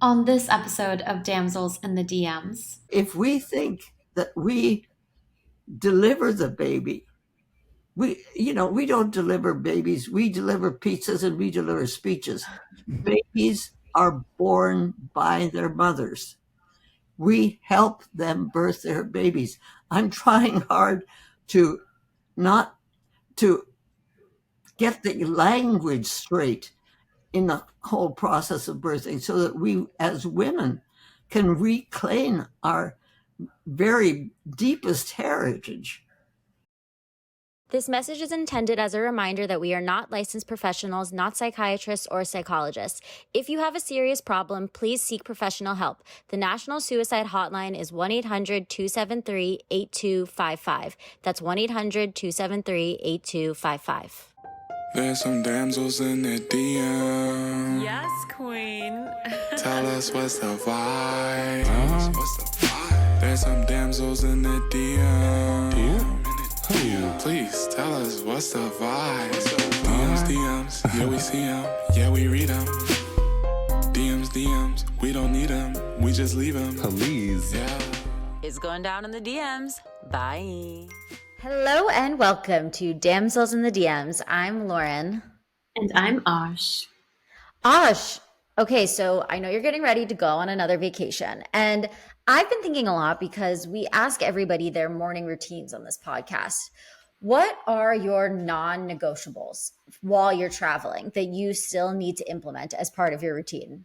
On this episode of Damsels in the DMs. If we think that we deliver the baby, we don't deliver babies. We deliver pizzas and we deliver speeches. Babies are born by their mothers. We help them birth their babies. I'm trying hard to not to get the language straight in the whole process of birthing so that we as women can reclaim our very deepest heritage. This message is intended as a reminder that we are not licensed professionals, not psychiatrists or psychologists. If you have a serious problem, please seek professional help. The National Suicide Hotline is 1-800-273-8255. That's 1-800-273-8255. There's some damsels in the DM. Yes, queen. Tell us what's the vibe. There's some damsels in the DM. Please tell us what's the vibe. DMs, yeah we see them, yeah we read them. DMs, we don't need them, we just leave them. Please. Yeah. It's going down in the DMs. Bye. Hello and welcome to Damsels in the DMs. I'm Lauren. And I'm Osh. Osh, okay, so I know you're getting ready to go on another vacation. And I've been thinking a lot because we ask everybody their morning routines on this podcast. What are your non-negotiables while you're traveling that you still need to implement as part of your routine?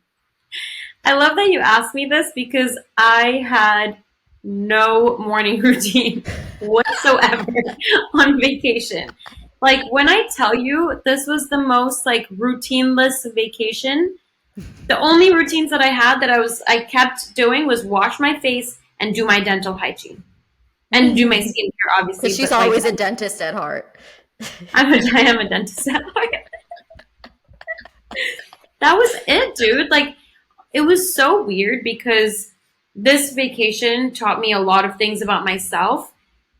I love that you asked me this because I had no morning routine whatsoever on vacation. Like when I tell you this was the most routineless vacation, the only routines that I had that I kept doing was wash my face and do my dental hygiene and do my skincare, obviously. Because she's but, always a dentist at heart. I am a dentist at heart. That was it, dude. Like it was so weird because this vacation taught me a lot of things about myself.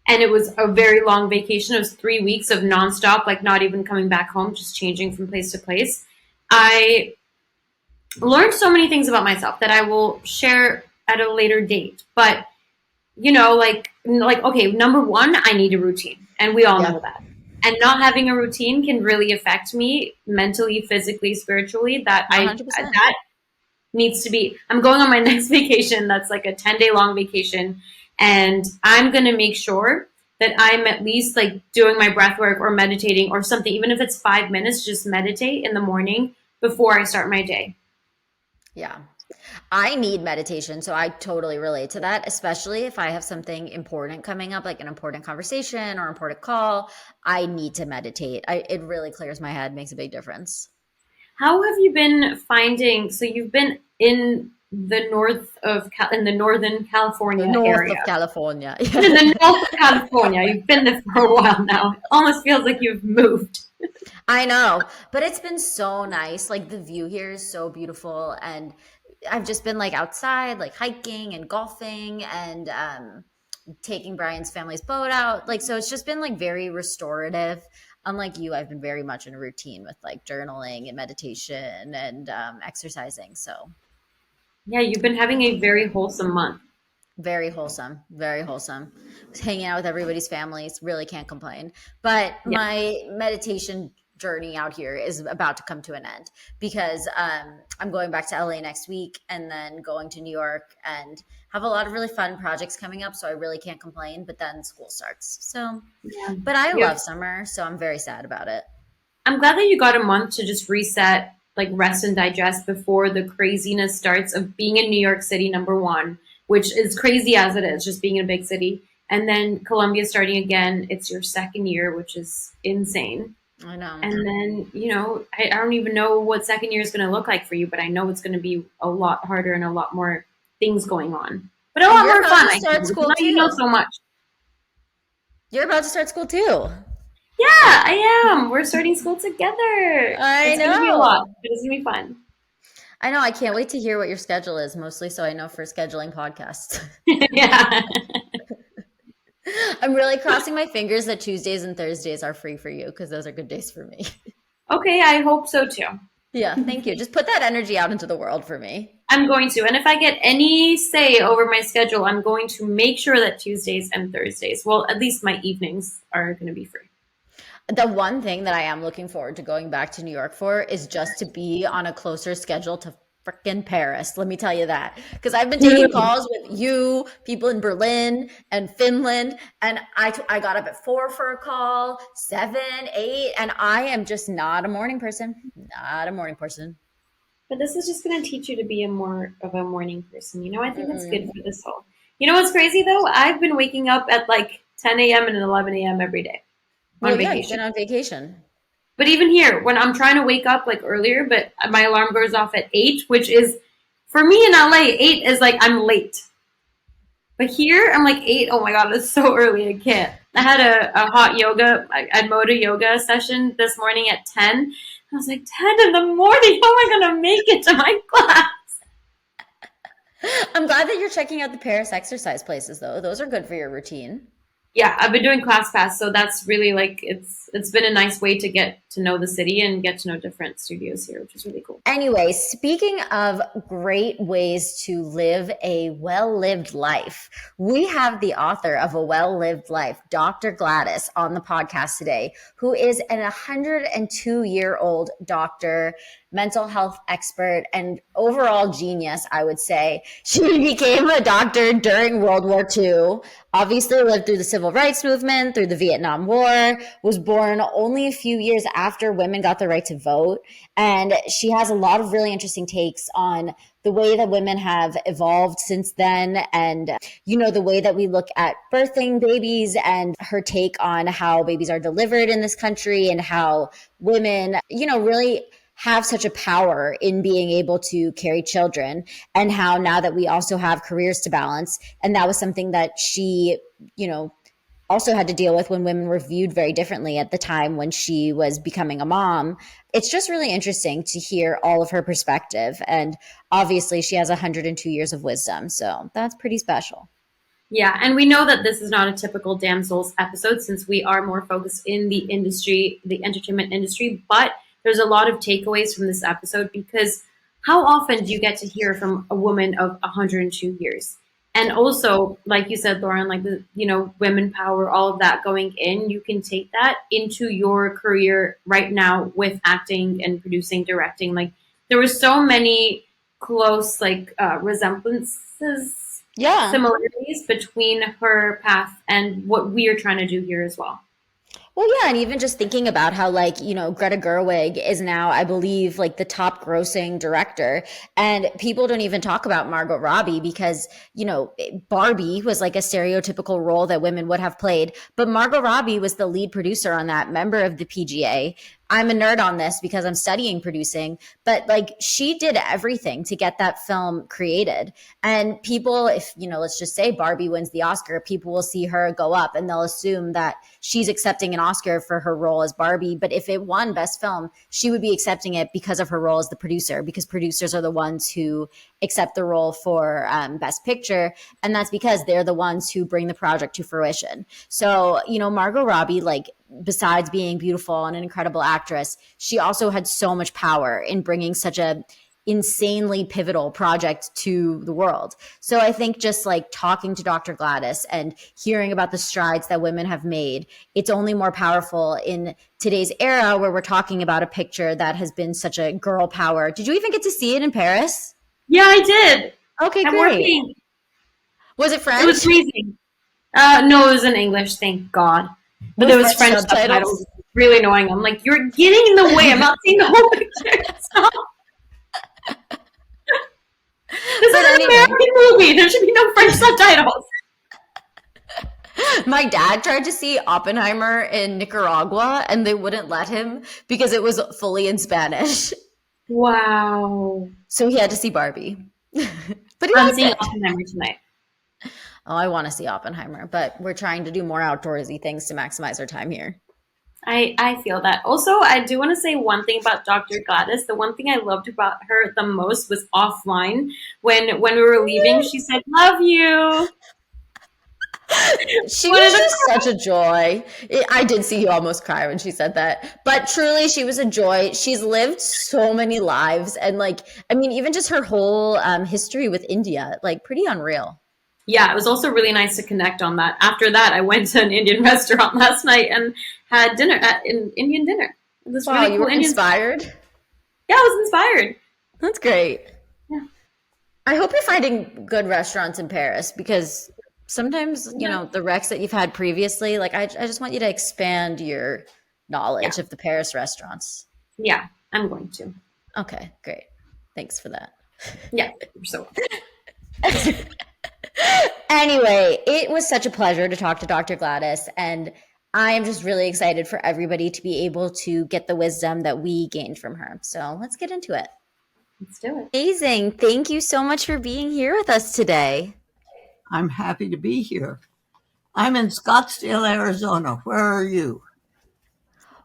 And it was a very long vacation. It was 3 weeks of nonstop, like not even coming back home, just changing from place to place. I learned so many things about myself that I will share at a later date. But okay, number one, I need a routine, and we all know that. And not having a routine can really affect me mentally, physically, spiritually. That 100%. That needs to be. I'm going on my next vacation. That's like a 10-day long vacation, and I'm gonna make sure that I'm at least like doing my breath work or meditating or something, even if it's 5 minutes. Just meditate in the morning before I start my day. Yeah. I need meditation, so I totally relate to that, especially if I have something important coming up, like an important conversation or important call. I need to meditate. It really clears my head, makes a big difference. How have you been finding? So you've been in the in the Northern California North area. of California. In the north of California. You've been there for a while now. It almost feels like you've moved. I know, but it's been so nice. Like the view here is so beautiful, and I've just been like outside, like hiking and golfing and taking Brian's family's boat out. Like, so it's just been like very restorative. Unlike you, I've been very much in a routine with like journaling and meditation and exercising. So Yeah, you've been having a very wholesome month. very wholesome, very wholesome. Hanging out with everybody's families, really can't complain. But Yeah. my meditation journey out here is about to come to an end because I'm going back to LA next week and then going to New York and have a lot of really fun projects coming up. So I really can't complain, but then school starts. So, Yeah. but I Yeah. love summer, so I'm very sad about it. I'm glad that you got a month to just reset, like rest and digest before the craziness starts of being in New York City, number one, which is crazy as it is, just being in a big city. And then Colombia starting again. It's your second year, which is insane. I know. And then, I don't even know what second year is going to look like for you, but I know it's going to be a lot harder and a lot more things going on. But a lot you're more about fun. to start school Now you know too. so much. You're about to start school too. Yeah, I am. We're starting school together. I It's going to be a know. lot, but it's going to be fun. I know. I can't wait to hear what your schedule is, mostly so I know for scheduling podcasts. Yeah. I'm really crossing my fingers that Tuesdays and Thursdays are free for you because those are good days for me. Okay, I hope so too. Yeah, thank you. Just put that energy out into the world for me. I'm going to. And if I get any say over my schedule, I'm going to make sure that Tuesdays and Thursdays, well, at least my evenings are going to be free. The one thing that I am looking forward to going back to New York for is just to be on a closer schedule to frickin' Paris. Let me tell you that. Because I've been taking calls with you, people in Berlin and Finland, and I got up at 4 for a call, 7, 8, and I am just not a morning person. Not a morning person. But this is just going to teach you to be a more of a morning person. I think that's good for this whole. You know what's crazy though? I've been waking up at like 10 a.m. and 11 a.m. every day on Well, yeah, you've vacation. been on vacation. But even here, when I'm trying to wake up like earlier, but my alarm goes off at 8, which is, for me in LA, 8 is like I'm late. But here, I'm like 8, oh my God, it's so early, I can't. I had a hot yoga, I Moda yoga session this morning at 10. I was like, 10 in the morning, how am I going to make it to my class? I'm glad that you're checking out the Paris exercise places, though. Those are good for your routine. Yeah, I've been doing ClassPass, so that's really like it's been a nice way to get to know the city and get to know different studios here, which is really cool. Anyway, speaking of great ways to live a well-lived life, we have the author of A Well-Lived Life, Dr. Gladys, on the podcast today, who is an 102-year-old doctor, mental health expert, and overall genius, I would say. She became a doctor during World War II, obviously lived through the civil rights movement, through the Vietnam War, was born only a few years after women got the right to vote. And she has a lot of really interesting takes on the way that women have evolved since then, and the way that we look at birthing babies, and her take on how babies are delivered in this country, and how women, really have such a power in being able to carry children, and how now that we also have careers to balance. And that was something that she, also had to deal with when women were viewed very differently at the time when she was becoming a mom. It's just really interesting to hear all of her perspective. And obviously she has 102 years of wisdom. So that's pretty special. Yeah, and we know that this is not a typical Damsels episode since we are more focused in the industry, the entertainment industry, but there's a lot of takeaways from this episode because how often do you get to hear from a woman of 102 years? And also, like you said, Lauren, like women power, all of that going in, you can take that into your career right now with acting and producing, directing. Like there were so many close resemblances, similarities between her path and what we are trying to do here as well. Well, yeah, and even just thinking about how, Greta Gerwig is now, I believe, the top grossing director. And people don't even talk about Margot Robbie because, Barbie was like a stereotypical role that women would have played. But Margot Robbie was the lead producer on that, member of the PGA. I'm a nerd on this because I'm studying producing, but she did everything to get that film created. And people, if, let's just say Barbie wins the Oscar, people will see her go up and they'll assume that she's accepting an Oscar for her role as Barbie. But if it won Best Film, she would be accepting it because of her role as the producer, because producers are the ones who accept the role for Best Picture. And that's because they're the ones who bring the project to fruition. So, Margot Robbie, besides being beautiful and an incredible actress, she also had so much power in bringing such a insanely pivotal project to the world. So I think just talking to Dr. Gladys and hearing about the strides that women have made, it's only more powerful in today's era where we're talking about a picture that has been such a girl power. Did you even get to see it in Paris? Yeah, I did. Okay, I'm great. working. Was it French? It was amazing. No, it was in English, thank God. But there was French subtitles. Really annoying. I'm like, you're getting in the way. I'm not seeing the whole picture. Stop. This is an American movie. There should be no French subtitles. My dad tried to see Oppenheimer in Nicaragua and they wouldn't let him because it was fully in Spanish. Wow. So he had to see Barbie. But I'm seeing Oppenheimer tonight. Oh, I want to see Oppenheimer, but we're trying to do more outdoorsy things to maximize our time here. I feel that. Also, I do want to say one thing about Dr. Gladys. The one thing I loved about her the most was offline. When we were leaving, she said, "Love you." She Wanted was to just such a joy. I did see you almost cry when she said that. But truly, she was a joy. She's lived so many lives. And, like, I mean, even just her whole history with India, like, pretty unreal. Yeah, it was also really nice to connect on that. After that, I went to an Indian restaurant last night and had dinner at an Indian dinner. This Wow, really you cool were Indian. inspired. Yeah, I was inspired. That's great. Yeah. I hope you're finding good restaurants in Paris because sometimes, Yeah. the recs that you've had previously, like, I just want you to expand your Yeah. knowledge of the Paris restaurants. Yeah, I'm going to. Okay, great. Thanks for that. Yeah, you're so Anyway, it was such a pleasure to talk to Dr. Gladys, and I am just really excited for everybody to be able to get the wisdom that we gained from her. So let's get into it. Let's do it. Amazing. Thank you so much for being here with us today. I'm happy to be here. I'm in Scottsdale, Arizona. Where are you?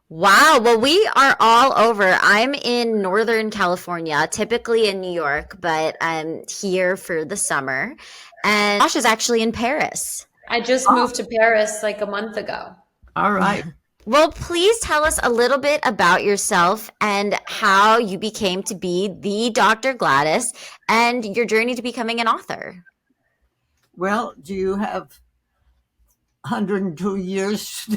Wow. Well, we are all over. I'm in Northern California, typically in New York, but I'm here for the summer. And Josh is actually in Paris. I just moved to Paris like a month ago. All right. Well, please tell us a little bit about yourself and how you became to be the Dr. Gladys and your journey to becoming an author. Well, do you have 102 years?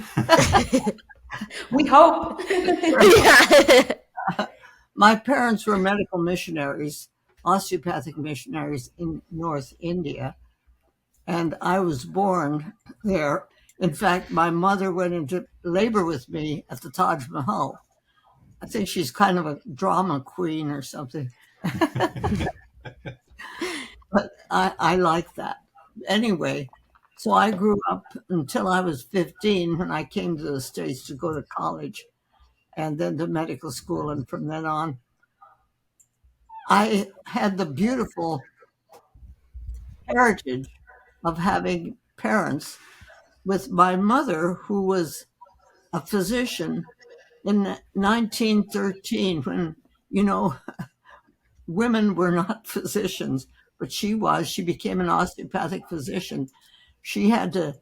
We hope. Yeah. My parents were medical missionaries, osteopathic missionaries in North India, and I was born there. In fact, my mother went into labor with me at the Taj Mahal. I think she's kind of a drama queen or something. But I like that. Anyway, so I grew up until I was 15 when I came to the States to go to college and then to medical school. And from then on, I had the beautiful heritage of having parents with my mother, who was a physician in 1913 when, you know, women were not physicians, but she was. She became an osteopathic physician. She had to,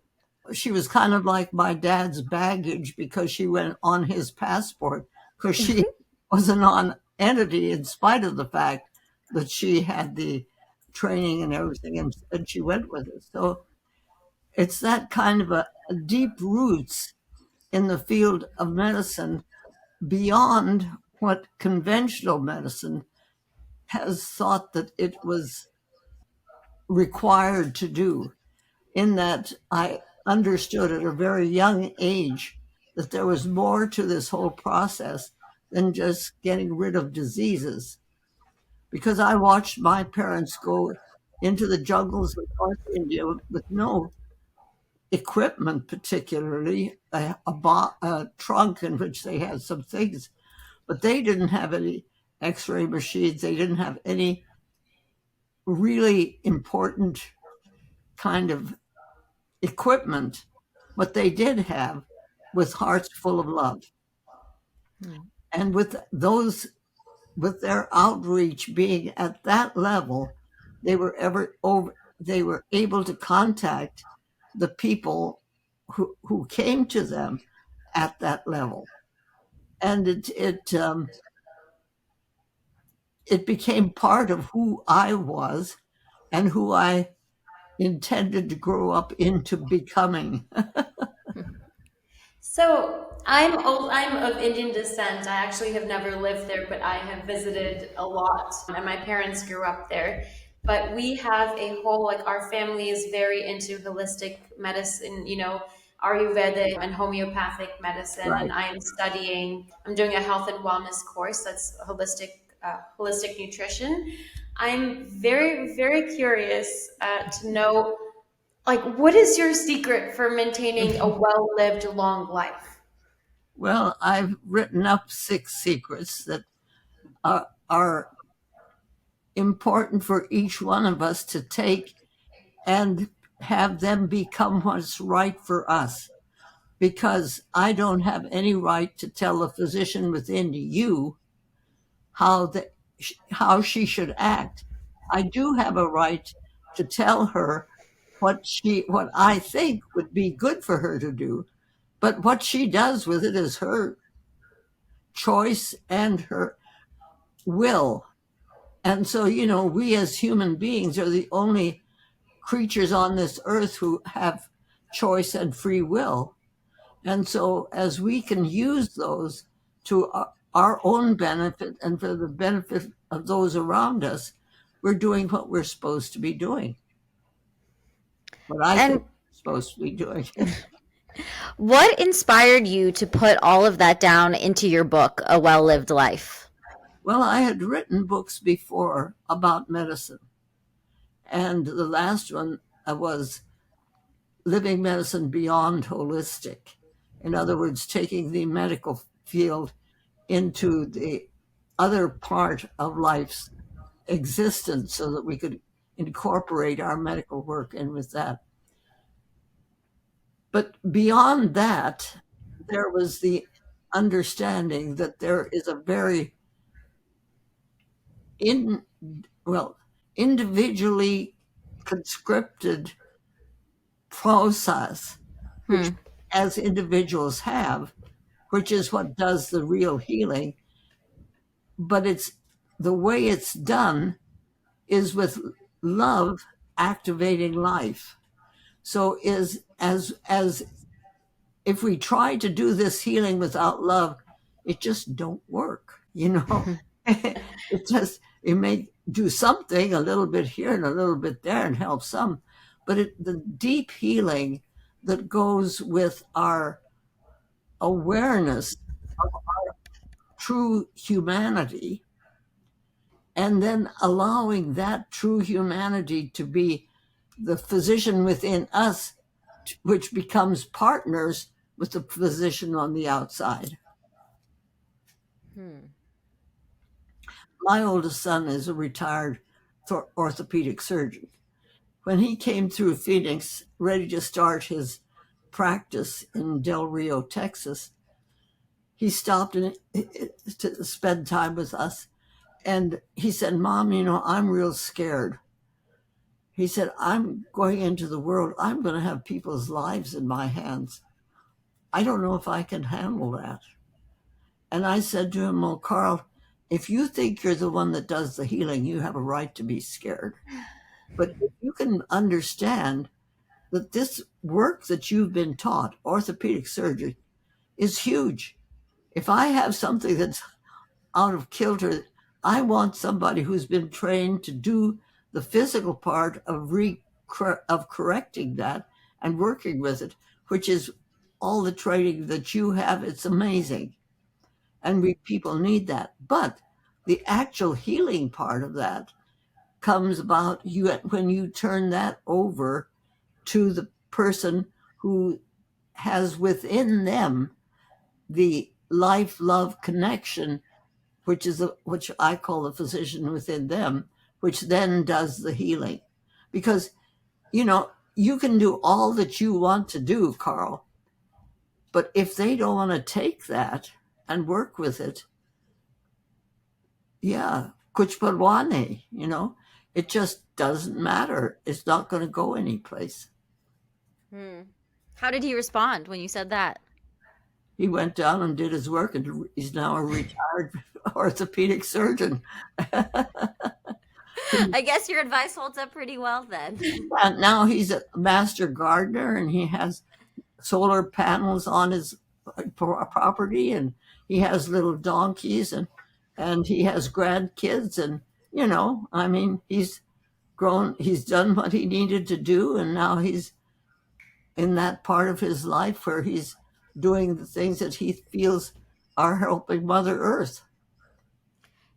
she was kind of like my dad's baggage because she went on his passport because she was a non-entity in spite of the fact that she had the training and everything, and she went with it. So it's that kind of a deep roots in the field of medicine beyond what conventional medicine has thought that it was required to do, in that I understood at a very young age that there was more to this whole process than just getting rid of diseases. Because I watched my parents go into the jungles of North India with no equipment, particularly a trunk in which they had some things, but they didn't have any x-ray machines. They didn't have any really important kind of equipment. What they did have was hearts full of love. And with those, with their outreach being at that level, they were able to contact the people who came to them at that level. And it became part of who I was and who I intended to grow up into becoming. So I'm of Indian descent. I actually have never lived there, but I have visited a lot, and my parents grew up there. But we have a whole, like, our family is very into holistic medicine, Ayurvedic and homeopathic medicine. Right. And I'm doing a health and wellness course that's holistic nutrition. I'm very, very curious to know, like, what is your secret for maintaining a well-lived long life? Well, I've written up 6 secrets that are important for each one of us to take and have them become what's right for us. Because I don't have any right to tell the physician within you how she should act. I do have a right to tell her what I think would be good for her to do, but what she does with it is her choice and her will. And so, we as human beings are the only creatures on this earth who have choice and free will. And so, as we can use those to our own benefit and for the benefit of those around us, we're doing what we're supposed to be doing. What I think And we're supposed to be doing. what inspired you to put all of that down into your book, A Well Lived Life? Well, I had written books before about medicine. And the last one was Living Medicine Beyond Holistic. In other words, taking the medical field into the other part of life's existence so that we could incorporate our medical work in with that. But beyond that, there was the understanding that there is a very individually conscripted process, which as individuals have, which is what does the real healing. But it's the way it's done is with love activating life. So is as if we try to do this healing without love, it just don't work, it may do something a little bit here and a little bit there and help some, but the deep healing that goes with our awareness of our true humanity, and then allowing that true humanity to be the physician within us, which becomes partners with the physician on the outside. My oldest son is a retired orthopedic surgeon. When he came through Phoenix, ready to start his practice in Del Rio, Texas, he stopped to spend time with us. And he said, Mom, I'm real scared. He said, I'm going into the world. I'm going to have people's lives in my hands. I don't know if I can handle that. And I said to him, well, Carl, if you think you're the one that does the healing, you have a right to be scared. But if you can understand that this work that you've been taught, orthopedic surgery, is huge. If I have something that's out of kilter, I want somebody who's been trained to do the physical part of correcting that and working with it, which is all the training that you have. It's amazing. And people need that. But the actual healing part of that comes about when you turn that over to the person who has within them the life love connection, which I call the physician within them, which then does the healing. Because you can do all that you want to do, Carl, but if they don't want to take that and work with it, kuch parwane, it just doesn't matter. It's not going to go anyplace. How did he respond when you said that? He went down and did his work, and he's now a retired orthopedic surgeon. I guess your advice holds up pretty well then. And now he's a master gardener, and he has solar panels on his property, and he has little donkeys, and he has grandkids, and he's grown, he's done what he needed to do, and now he's in that part of his life where he's doing the things that he feels are helping Mother Earth.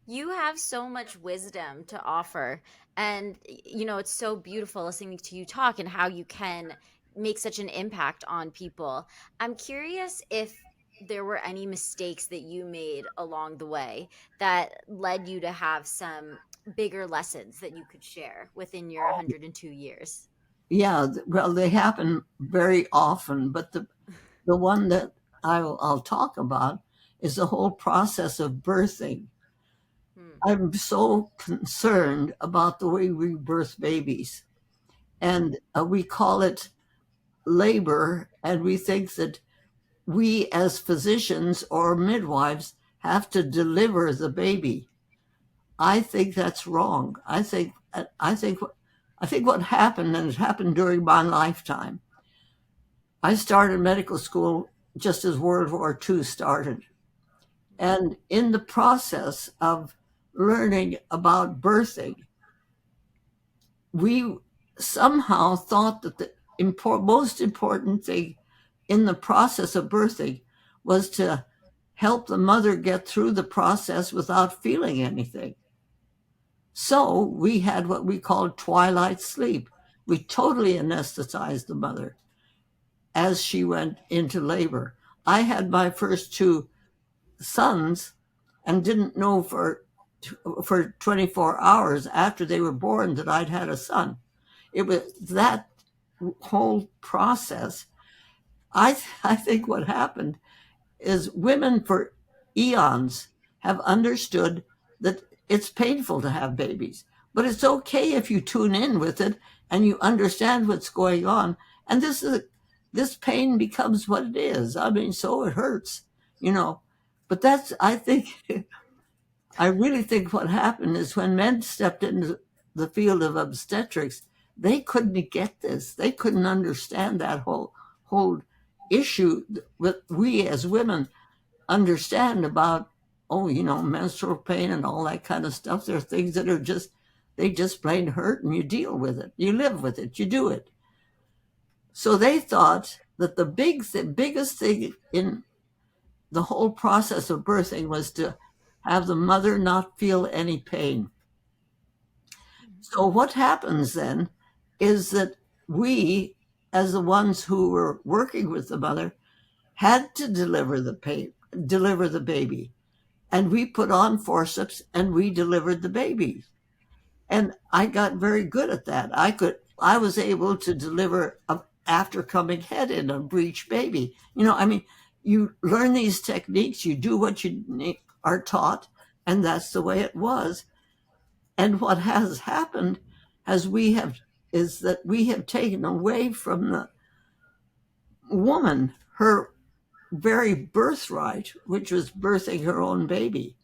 You have so much wisdom to offer, and it's so beautiful listening to you talk and how you can make such an impact on people. I'm curious if there were any mistakes that you made along the way that led you to have some bigger lessons that you could share within your 102 years. Yeah, well, they happen very often, but the one that I'll talk about is the whole process of birthing. I'm so concerned about the way we birth babies. And we call it labor, and we think that we as physicians or midwives have to deliver the baby. I think that's wrong. I think what happened, and it happened during my lifetime. I started medical school just as World War II started. And in the process of learning about birthing, we somehow thought that the most important thing in the process of birthing was to help the mother get through the process without feeling anything. So we had what we called twilight sleep. We totally anesthetized the mother as she went into labor. I had my first two sons and didn't know for 24 hours after they were born that I'd had a son. It was that whole process. I think what happened is women for eons have understood that it's painful to have babies, but it's okay if you tune in with it and you understand what's going on. And this pain becomes what it is. I mean, so it hurts, you know. But that's I think I really think what happened is when men stepped into the field of obstetrics, they couldn't get this. They couldn't understand that whole issue that we as women understand about, oh, menstrual pain and all that kind of stuff. There are things that they just plain hurt, and you deal with it. You live with it. You do it. So they thought that the biggest thing in the whole process of birthing was to have the mother not feel any pain. So what happens then is that we, as the ones who were working with the mother, had to deliver the baby. And we put on forceps and we delivered the baby. And I got very good at that. I was able to deliver after coming head in a breech baby. I mean, you learn these techniques, you do what you are taught, and that's the way it was. And what has happened is that we have taken away from the woman her very birthright, which was birthing her own baby.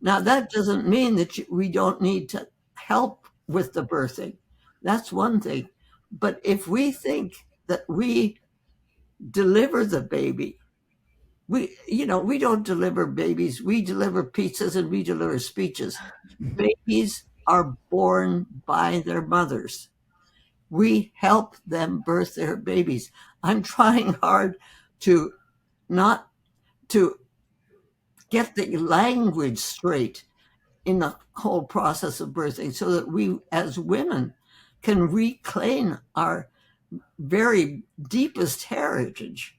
Now, that doesn't mean that we don't need to help with the birthing. That's one thing. But if we think that we deliver the baby, we don't deliver babies. We deliver pizzas and we deliver speeches. Babies are born by their mothers. We help them birth their babies. I'm trying hard to not to get the language straight in the whole process of birthing so that we as women can reclaim our very deepest heritage,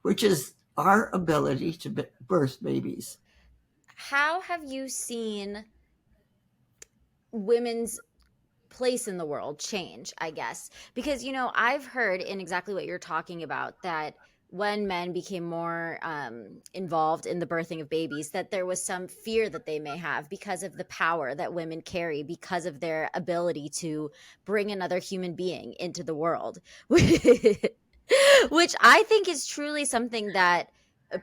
which is our ability to birth babies. How have you seen women's place in the world change, I guess? Because, I've heard in exactly what you're talking about that when men became more involved in the birthing of babies, that there was some fear that they may have because of the power that women carry, because of their ability to bring another human being into the world, which I think is truly something that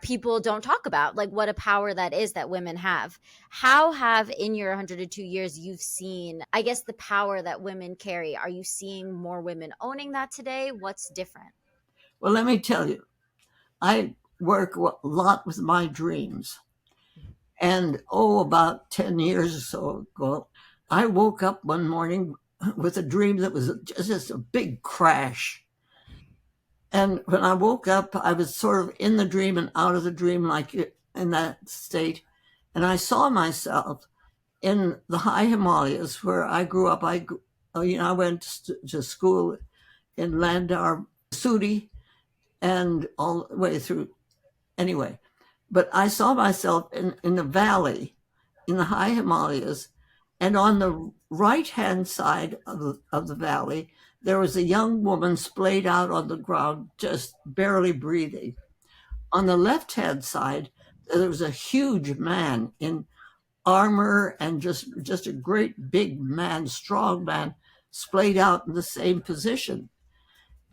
people don't talk about, like what a power that is that women have. How have in your 102 years you've seen, I guess, the power that women carry? Are you seeing more women owning that today? What's different? Well, let me tell you, I work a lot with my dreams. And about 10 years or so ago, I woke up one morning with a dream that was just a big crash. And when I woke up, I was sort of in the dream and out of the dream, like in that state. And I saw myself in the high Himalayas where I grew up. I went to school in Landar, Sudi, and all the way through. Anyway, but I saw myself in the valley, in the high Himalayas, and on the right-hand side of the valley, there was a young woman splayed out on the ground, just barely breathing. On the left-hand side, there was a huge man in armor and just a great big man, strong man, splayed out in the same position.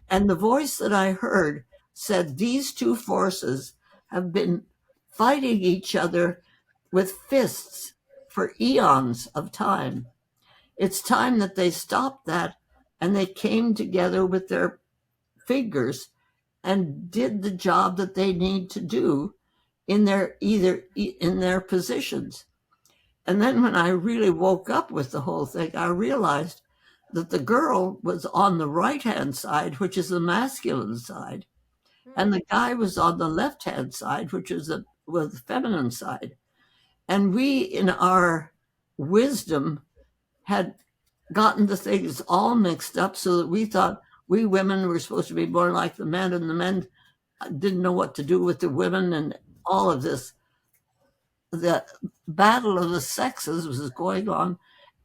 And the voice that I heard said these two forces have been fighting each other with fists for eons of time. It's time that they stopped that and they came together with their fingers and did the job that they need to do in their in their positions. And then when I really woke up with the whole thing, I realized that the girl was on the right hand side, which is the masculine side, and the guy was on the left hand side, which was the feminine side. And we, in our wisdom, had gotten the things all mixed up so that we thought we women were supposed to be more like the men, and the men didn't know what to do with the women, and all of this. The battle of the sexes was going on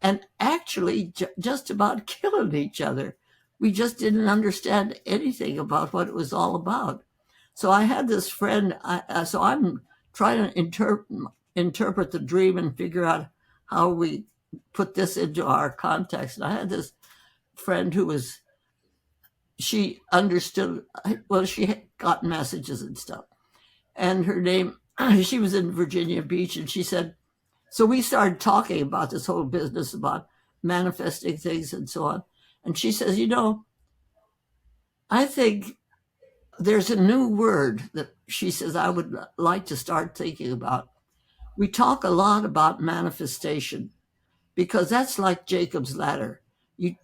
and actually just about killing each other. We just didn't understand anything about what it was all about. So I had this friend, so I'm trying to interpret the dream and figure out how we put this into our context. And I had this friend who was, she understood, well, she got messages and stuff. And her name, she was in Virginia Beach, and she said, so we started talking about this whole business about manifesting things and so on. And she says, I think there's a new word that she says I would like to start thinking about. We talk a lot about manifestation because that's like Jacob's ladder. You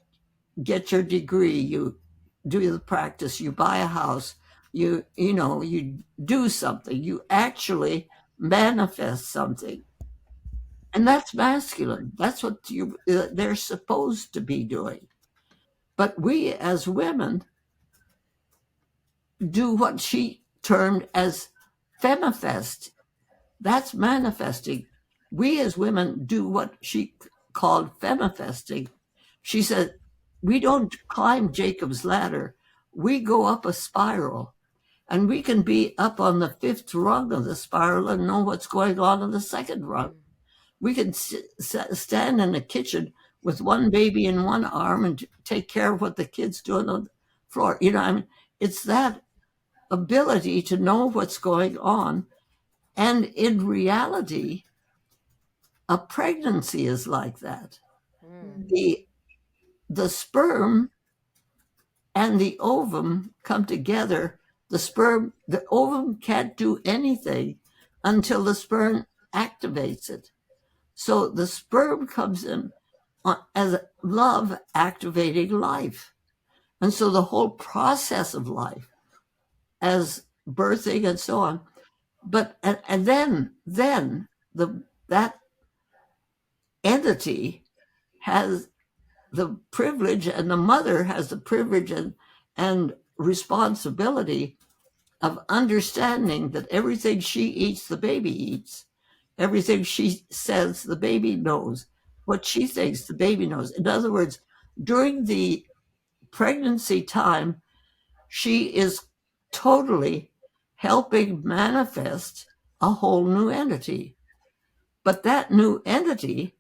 get your degree, you do the practice, you buy a house, you do something, you actually manifest something. And that's masculine. That's what they're supposed to be doing. But we as women do what she termed as femifest. That's manifesting. We as women do what she called femifesting. She said, we don't climb Jacob's ladder. We go up a spiral. And we can be up on the fifth rung of the spiral and know what's going on the second rung. We can stand in the kitchen with one baby in one arm and take care of what the kids do on the floor. It's that ability to know what's going on. And in reality, a pregnancy is like that. The sperm and the ovum come together. The ovum can't do anything until the sperm activates it. So the sperm comes in as love activating life. And so the whole process of life as birthing and so on. But and then that entity has the privilege, and the mother has the privilege and responsibility of understanding that everything she eats, the baby eats. Everything she says, the baby knows. What she thinks, the baby knows. In other words, during the pregnancy time, she is totally helping manifest a whole new entity. But that new entity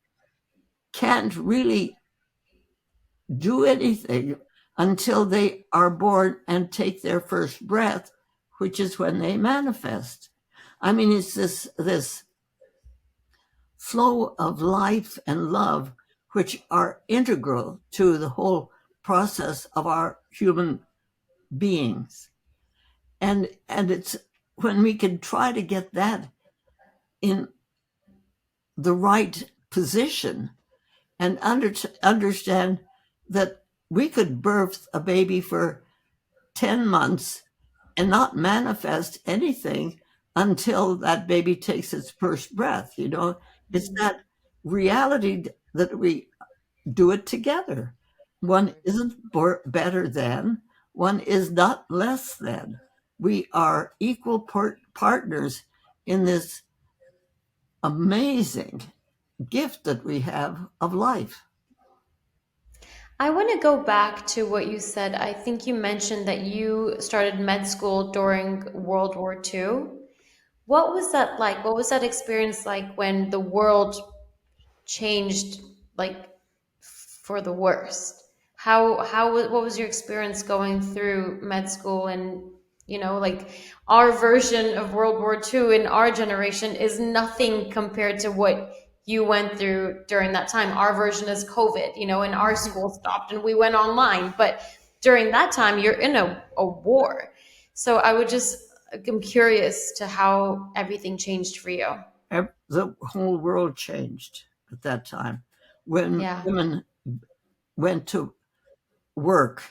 can't really do anything until they are born and take their first breath, which is when they manifest. I mean, it's this flow of life and love which are integral to the whole process of our human beings. And it's when we can try to get that in the right position and understand that we could birth a baby for 10 months and not manifest anything until that baby takes its first breath. It's that reality that we do it together. One isn't better than, one is not less than. We are equal partners in this amazing gift that we have of life. I want to go back to what you said. I think you mentioned that you started med school during World War II. What was that like? What was that experience like when the world changed, like, for the worst? what was your experience going through med school? And like, our version of World War II in our generation is nothing compared to what you went through during that time. Our version is COVID, and our school stopped and we went online. But during that time, you're in a war. So I'm curious to how everything changed for you. The whole world changed at that time when Yeah. women went to work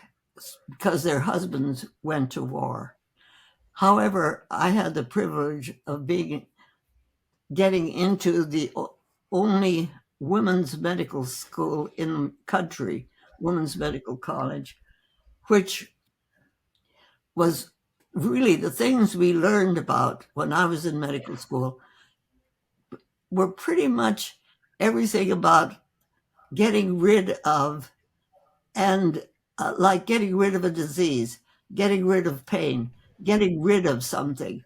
because their husbands went to war. However, I had the privilege of getting into the only women's medical school in the country, women's medical college, which was really the things we learned about when I was in medical school were pretty much everything about getting rid of and like getting rid of a disease, getting rid of pain, getting rid of something.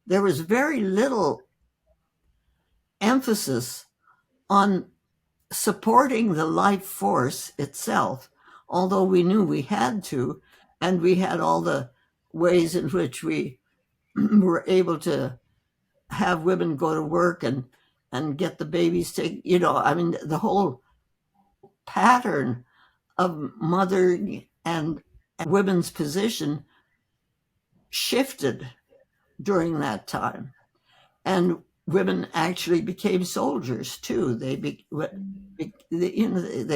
There was very little emphasis on supporting the life force itself, although we knew we had to, and we had all the ways in which we were able to have women go to work and get the babies taken. I mean, the whole pattern of mothering and women's position shifted during that time. And women actually became soldiers too. They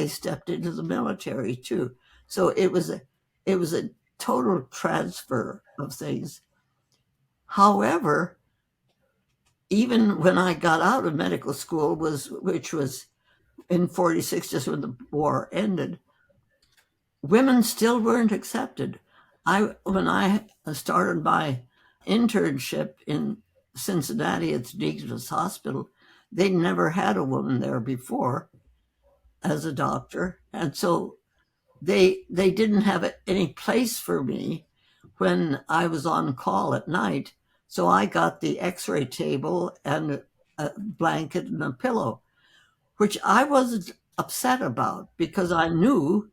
stepped into the military too. So it was a total transfer of things. However, even when I got out of medical school, which was in 46, just when the war ended, women still weren't accepted. When I started my internship in Cincinnati at the Deaconess Hospital, they never had a woman there before as a doctor, and so they didn't have any place for me when I was on call at night. So I got the X-ray table and a blanket and a pillow, which I wasn't upset about because I knew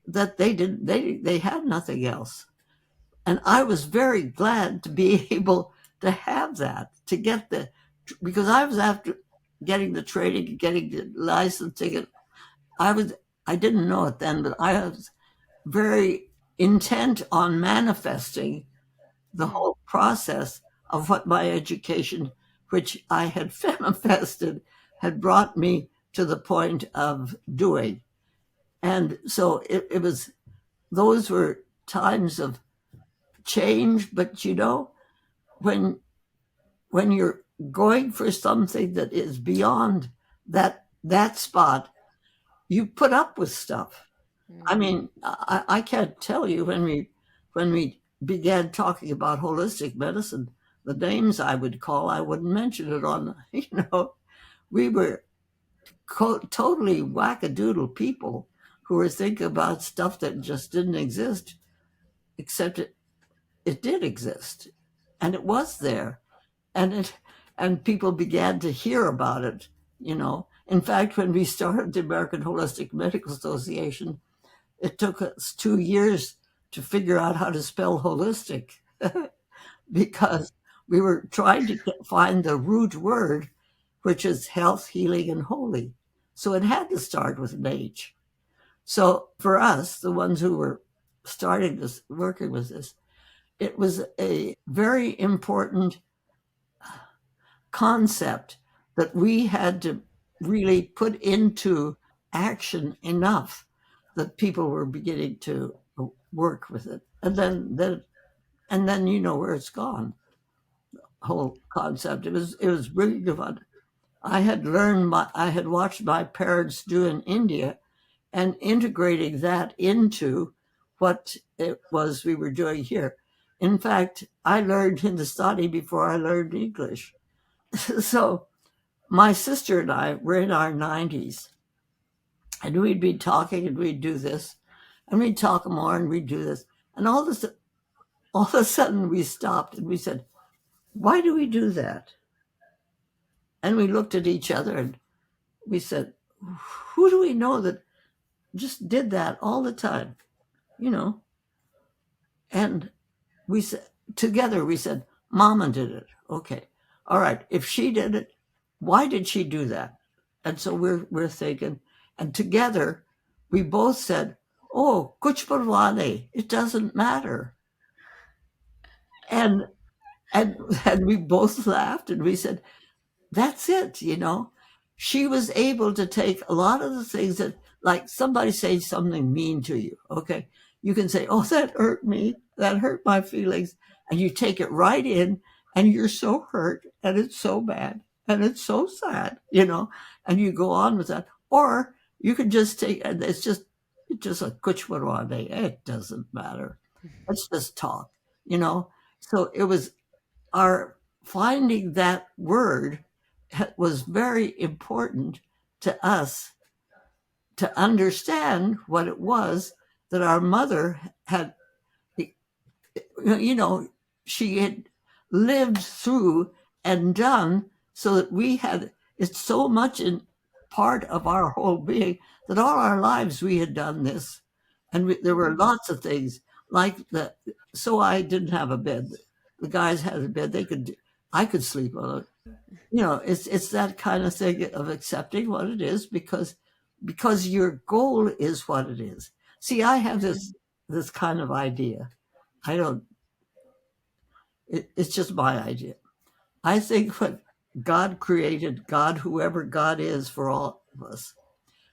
that they had nothing else. And I was very glad to be able to have that, because I was after getting the training, getting the licensing. And I didn't know it then, but I was very intent on manifesting the whole process of what my education, which I had manifested, had brought me to the point of doing. And so those were times of change, but when you're going for something that is beyond that spot, you put up with stuff. I mean, I can't tell you when we began talking about holistic medicine, the names I would call, I wouldn't mention it on, we were totally wackadoodle people who were thinking about stuff that just didn't exist, except it did exist, and it was there, and people began to hear about it. In fact, when we started the American Holistic Medical Association, it took us 2 years to figure out how to spell holistic because we were trying to find the root word, which is health, healing, and holy. So it had to start with an H. So for us, the ones who were starting this, working with this, it was a very important concept that we had to really put into action enough that people were beginning to work with it. And then where it's gone. Whole concept. It was really fun. I had watched my parents do in India and integrating that into what it was we were doing here. In fact, I learned Hindustani before I learned English. So my sister and I were in our 90s, and we'd be talking and we'd do this, and we'd talk more and we'd do this. And all of a sudden we stopped and we said, why do we do that? And we looked at each other and we said, who do we know that just did that all the time? you know, and we said together we said, Mama did it. Okay. All right. If she did it, why did she do that? And so we're thinking, and together we both said, oh, kuch parwa nahi, it doesn't matter. And and and we both laughed and we said, that's it, you know. She was able to take a lot of the things that, like somebody say something mean to you, okay? You can say, oh, that hurt me. That hurt my feelings. And you take it right in and you're so hurt and it's so bad and it's so sad, you know, and you go on with that. Or you can just take, and it's just a kuch parwa nahi. It doesn't matter. Let's just talk, you know. So it was our finding that word was very important to us to understand what it was that our mother had, you know, she had lived through and done, so that we had it's so much in part of our whole being that all our lives we had done this. And there were lots of things like that. So I didn't have a bed. The guys had a bed. I could sleep on it. You know, it's that kind of thing of accepting what it is, because your goal is what it is. See, I have this kind of idea. I don't. It's just my idea. I think what God created, God, whoever God is for all of us,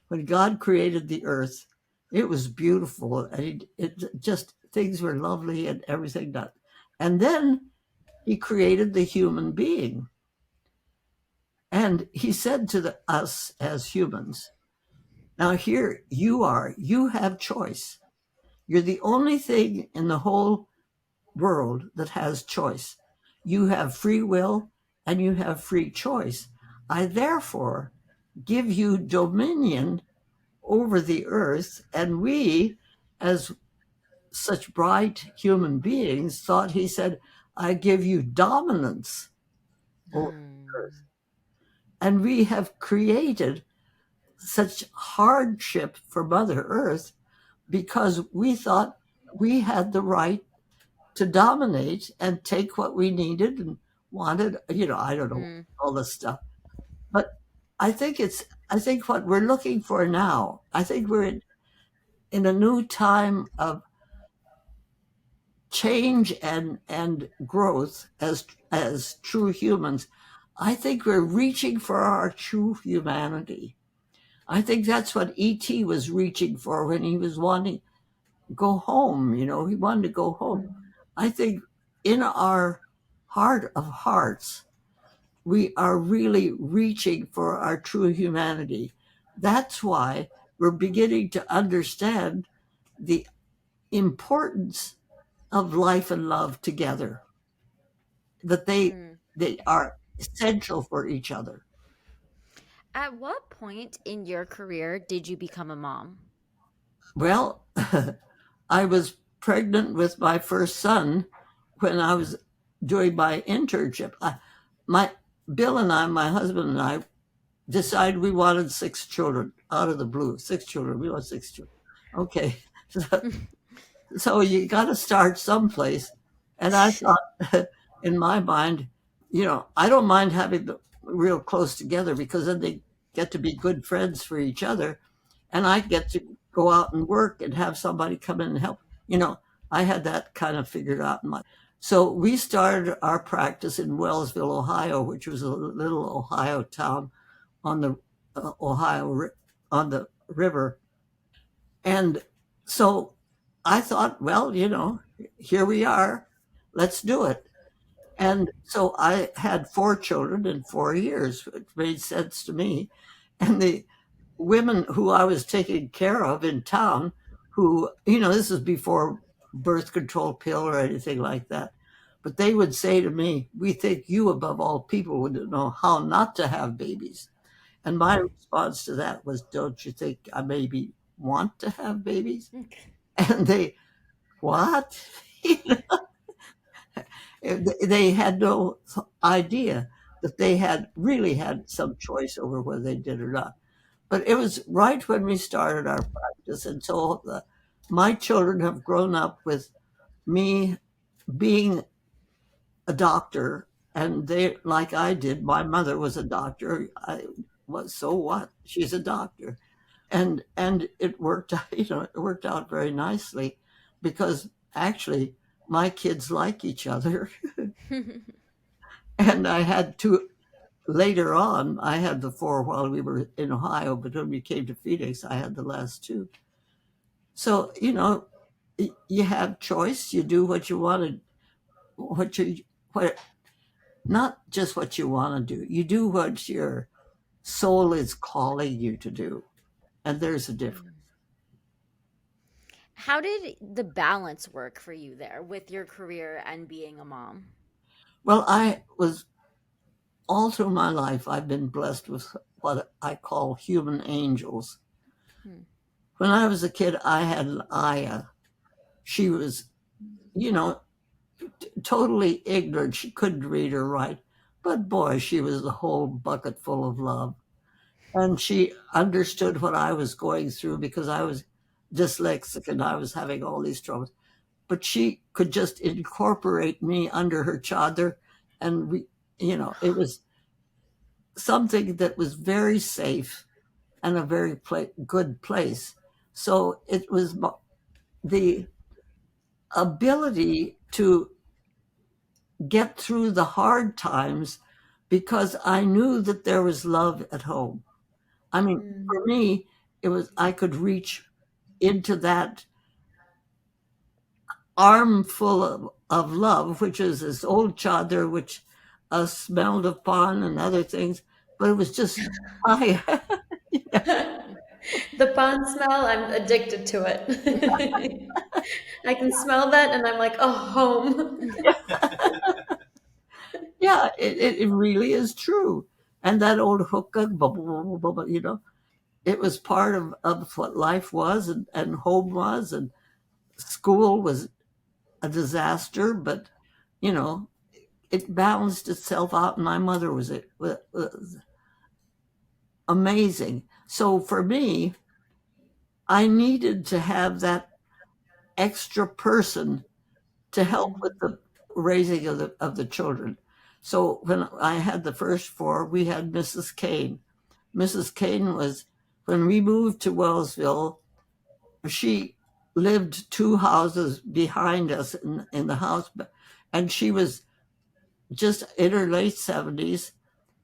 when God created the earth, it was beautiful, and it just things were lovely and everything done. And then He created the human being, and He said to us as humans, now here you are, you have choice. You're the only thing in the whole world that has choice. You have free will and you have free choice. I therefore give you dominion over the earth. And we, as such bright human beings, thought He said, I give you dominance over the earth. And we have created such hardship for Mother Earth because we thought we had the right to dominate and take what we needed and wanted, you know, I don't know, all this stuff. But I think what we're looking for now, I think we're in a new time of change and growth as true humans. I think we're reaching for our true humanity. I think that's what E.T. was reaching for when he was wanting go home. You know, he wanted to go home. I think in our heart of hearts, we are really reaching for our true humanity. That's why we're beginning to understand the importance of life and love together, that they are essential for each other. At what point in your career did you become a mom? Well, I was pregnant with my first son when I was doing my internship. My Bill and I, my husband and I, decided we wanted 6 children out of the blue. 6 children. We want 6 children. Okay. So you got to start someplace. And I thought, in my mind, you know, I don't mind having them real close together because then they get to be good friends for each other. And I get to go out and work and have somebody come in and help. You know, I had that kind of figured out in my. So we started our practice in Wellsville, Ohio, which was a little Ohio town on the on the river. And so I thought, well, you know, here we are, let's do it. And so I had 4 children in 4 years, which made sense to me. And the women who I was taking care of in town, who, you know, this is before birth control pill or anything like that, but they would say to me, we think you above all people would know how not to have babies. And my response to that was, don't you think I maybe want to have babies? And they, what? They had no idea that they had really had some choice over whether they did or not. But it was right when we started our practice. And so my children have grown up with me being a doctor, and they, like I did, my mother was a doctor. I was, so what? She's a doctor. And it worked out, it worked out very nicely because actually my kids like each other. And I had two later on. I had the four while we were in Ohio, but when we came to Phoenix, I had the last two. So, you have choice. You do what you want to, what, not just what you want to do. You do what your soul is calling you to do. And there's a difference. How did the balance work for you there with your career and being a mom? Well, I was all through my life, I've been blessed with what I call human angels. Hmm. When I was a kid, I had an Aya. She was, you know, totally ignorant. She couldn't read or write. But boy, she was a whole bucket full of love. And she understood what I was going through because I was dyslexic and I was having all these troubles. But she could just incorporate me under her chadar. And it was something that was very safe and a very good place. So it was the ability to get through the hard times because I knew that there was love at home. I mean, for me, it was, I could reach into that armful of love, which is this old chadar, which smelled of pan and other things, but it was just, I, The pond smell, I'm addicted to it. I can smell that and I'm like, oh, home. yeah, it really is true. And that old hookah, it was part of what life was and home was, and school was a disaster, but you know, it balanced itself out. And my mother was amazing. So for me, I needed to have that extra person to help with the raising of the children. So when I had the first four, we had Mrs. Kane. Mrs. Kane was, when we moved to Wellsville, she lived two houses behind us in the house, and she was just in her late 70s.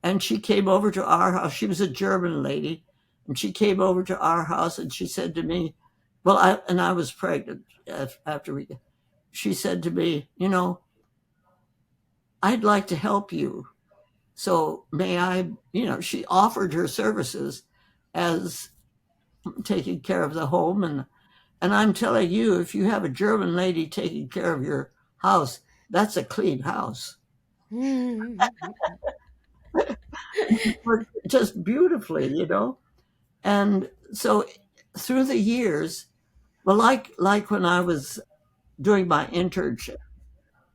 And she came over to our house. She was a German lady, and she came over to our house and she said to me, well, I was pregnant after she said to me, I'd like to help you. So may I, she offered her services as taking care of the home. And I'm telling you, if you have a German lady taking care of your house, that's a clean house. Just beautifully, And so through the years, well, like when I was doing my internship,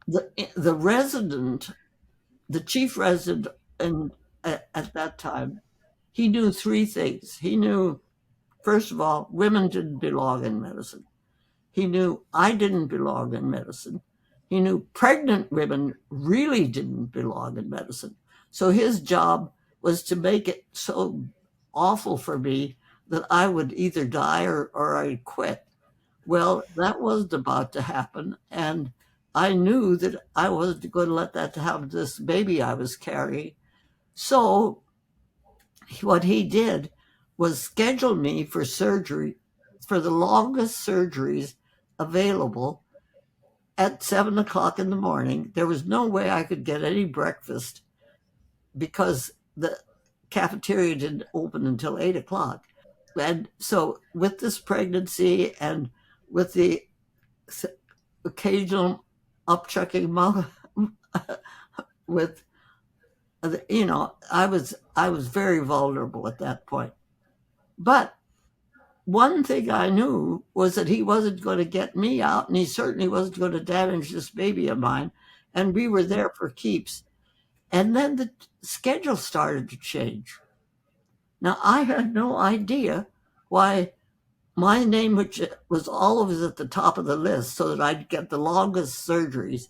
the resident, the chief resident, and at that time, he knew three things. He knew, first of all, women didn't belong in medicine. He knew I didn't belong in medicine. He knew pregnant women really didn't belong in medicine. So his job was to make it so awful for me that I would either die or I'd quit. Well, that wasn't about to happen. And I knew that I wasn't going to let that happen to this baby I was carrying. So what he did was schedule me for surgery, for the longest surgeries available, at 7 o'clock in the morning. There was no way I could get any breakfast because the cafeteria didn't open until 8 o'clock. And so with this pregnancy and with the occasional upchucking with, I was very vulnerable at that point. But one thing I knew was that he wasn't going to get me out, and he certainly wasn't going to damage this baby of mine. And we were there for keeps. And then the schedule started to change. Now, I had no idea why my name, which was always at the top of the list so that I'd get the longest surgeries,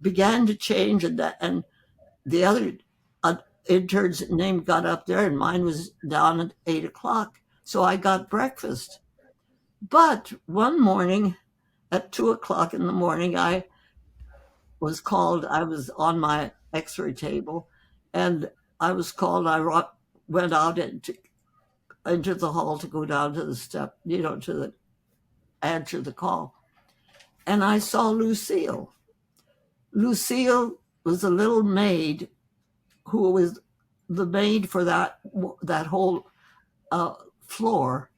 began to change, and the other intern's name got up there, and mine was down at 8 o'clock. So I got breakfast. But one morning at 2 o'clock in the morning, I was called. I was on my X-ray table, and I was called. Went out into the hall to go down to the step, to the answer the call, and I saw Lucille. Lucille was a little maid who was the maid for that whole floor.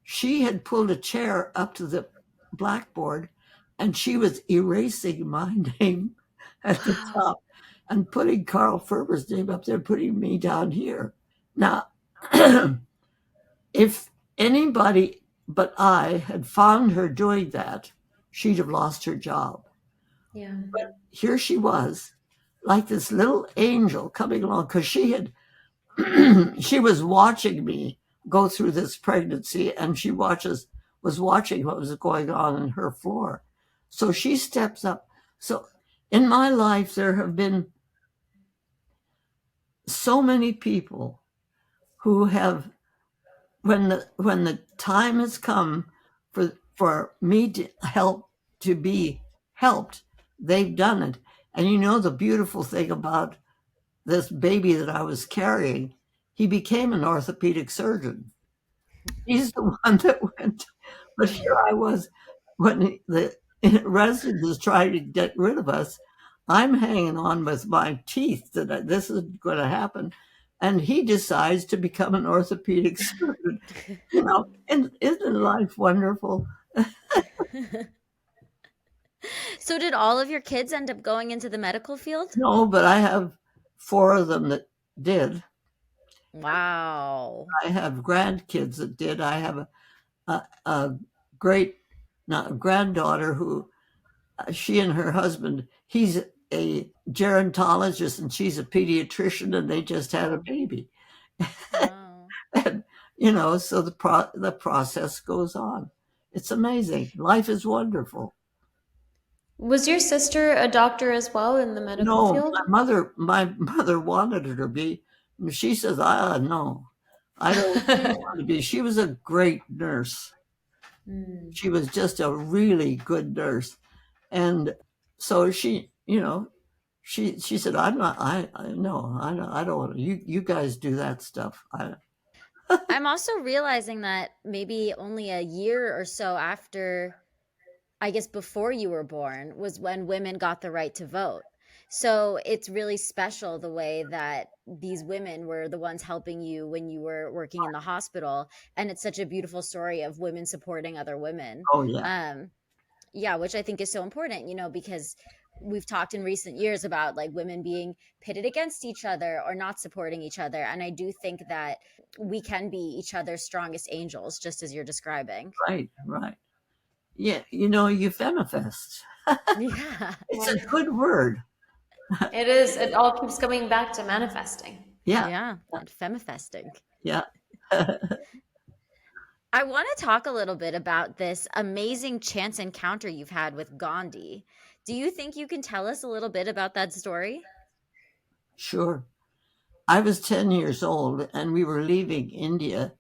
She had pulled a chair up to the blackboard, and she was erasing my name at the top and putting Carl Ferber's name up there, putting me down here. Now, if anybody but I had found her doing that, she'd have lost her job. Yeah. But here she was, like this little angel coming along, because she was watching me go through this pregnancy, and she was watching what was going on in her floor. So she steps up. So in my life, there have been so many people who have, when the time has come for me to be helped, they've done it. And the beautiful thing about this baby that I was carrying, he became an orthopedic surgeon. He's the one that went, but here I was when the resident was trying to get rid of us. I'm hanging on with my teeth that this is going to happen. And he decides to become an orthopedic surgeon. And isn't life wonderful? So did all of your kids end up going into the medical field? No, but I have 4 of them that did. Wow. I have grandkids that did. I have a great granddaughter who, she and her husband, he's a gerontologist and she's a pediatrician, and they just had a baby. Wow. And, so the process goes on. It's amazing. Life is wonderful. Was your sister a doctor as well in the medical No, field? my mother wanted her to be. She says, no, I don't want to be. She was a great nurse. She was just a really good nurse. And so she said, I'm not, no, I don't want to, you guys do that stuff. I'm also realizing that maybe only a year or so after, I guess before you were born, was when women got the right to vote. So it's really special the way that these women were the ones helping you when you were working in the hospital. And it's such a beautiful story of women supporting other women. Oh, yeah. Yeah, which I think is so important, because we've talked in recent years about like women being pitted against each other or not supporting each other. And I do think that we can be each other's strongest angels, just as you're describing. Right. Yeah, euphemifest. Yeah. It's a good word. It is. It all keeps coming back to manifesting. Yeah. And femifesting. Yeah. I want to talk a little bit about this amazing chance encounter you've had with Gandhi. Do you think you can tell us a little bit about that story? Sure. I was 10 years old, and we were leaving India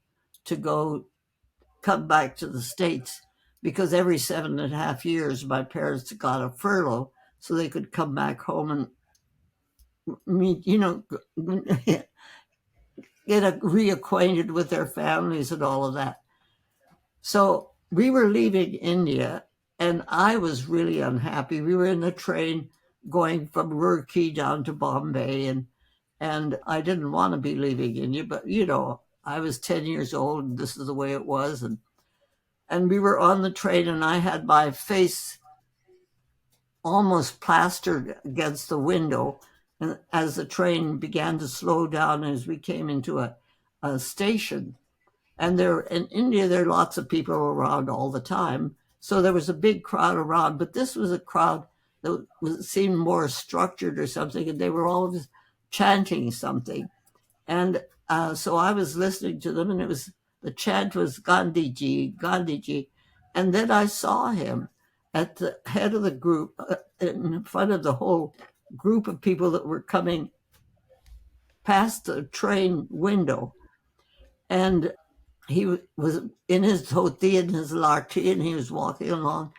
to come back to the States, because every 7.5 years my parents got a furlough so they could come back home and meet, get reacquainted with their families and all of that. So we were leaving India, and I was really unhappy. We were in the train going from Roorkee down to Bombay, and I didn't want to be leaving India, but I was 10 years old, and this is the way it was, and we were on the train, and I had my face almost plastered against the window, and as the train began to slow down, as we came into a station. And in India, there are lots of people around all the time. So there was a big crowd around, but this was a crowd that seemed more structured or something, and they were all just chanting something. And so I was listening to them, and it was the chant was Gandhiji, Gandhiji. And then I saw him at the head of the group, in front of the whole group of people that were coming past the train window. And he was in his dhoti and his lathi, and he was walking along.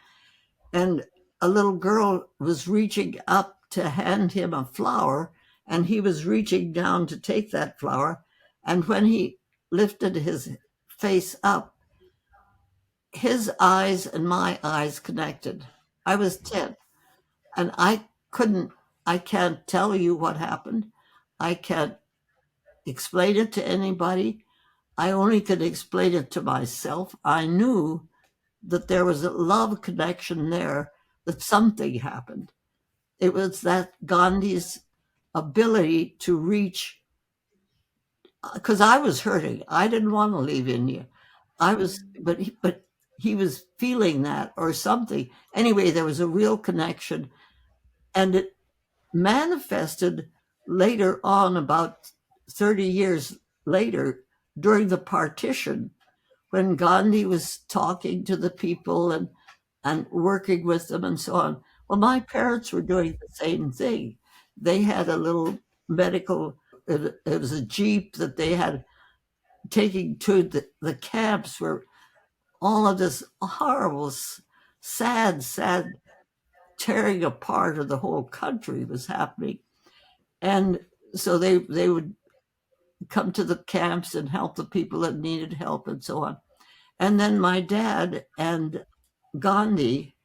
And a little girl was reaching up to hand him a flower, and he was reaching down to take that flower. And when he lifted his face up, his eyes and my eyes connected. I was 10, and I can't tell you what happened. I can't explain it to anybody. I only could explain it to myself. I knew that there was a love connection there, that something happened. It was that Gandhi's ability to reach, because I was hurting. I didn't want to leave India. I was, but he was feeling that or something. Anyway, there was a real connection, and it manifested later on, about 30 years later, during the partition, when Gandhi was talking to the people and working with them and so on. Well, my parents were doing the same thing. They had a little medical, it was a Jeep that they had taking to the camps where all of this horrible, sad tearing apart of the whole country was happening. And so they would come to the camps and help the people that needed help and so on. And then my dad and Gandhi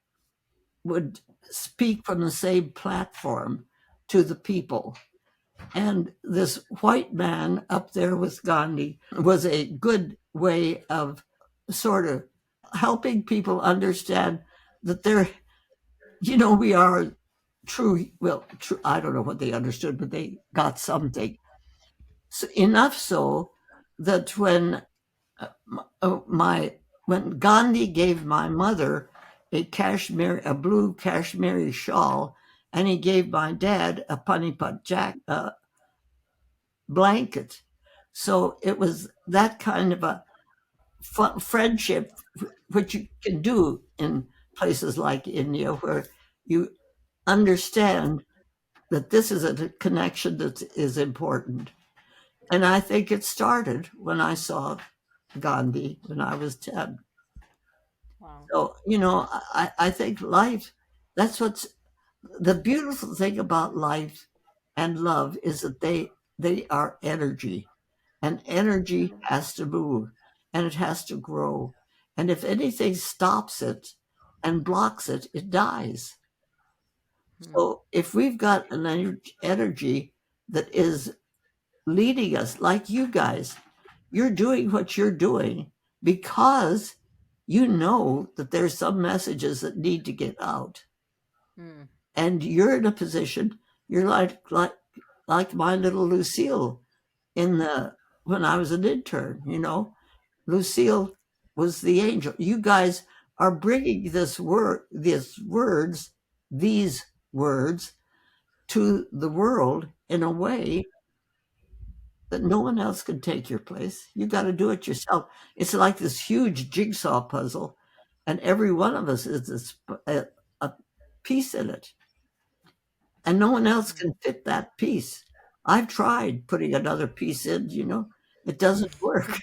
would speak from the same platform to the people. And this white man up there with Gandhi was a good way of sort of helping people understand that they're, we are true. Well, true, I don't know what they understood, but they got something. So, enough so that when Gandhi gave my mother a blue cashmere shawl, and he gave my dad a panipat blanket. So it was that kind of a friendship, which you can do in places like India, where you understand that this is a connection that is important. And I think it started when I saw Gandhi when I was 10. Wow. So, I think life, that's what's the beautiful thing about life and love, is that they are energy, and energy has to move, and it has to grow. And if anything stops it and blocks it, it dies. So if we've got an energy that is leading us, like you guys, you're doing what you're doing because you know that there's some messages that need to get out. Mm. And you're in a position, you're like my little Lucille when I was an intern, Lucille was the angel. You guys are bringing these words to the world in a way that no one else can take your place. You got to do it yourself. It's like this huge jigsaw puzzle, and every one of us is a piece in it, and no one else can fit that piece. I've tried putting another piece in, it doesn't work.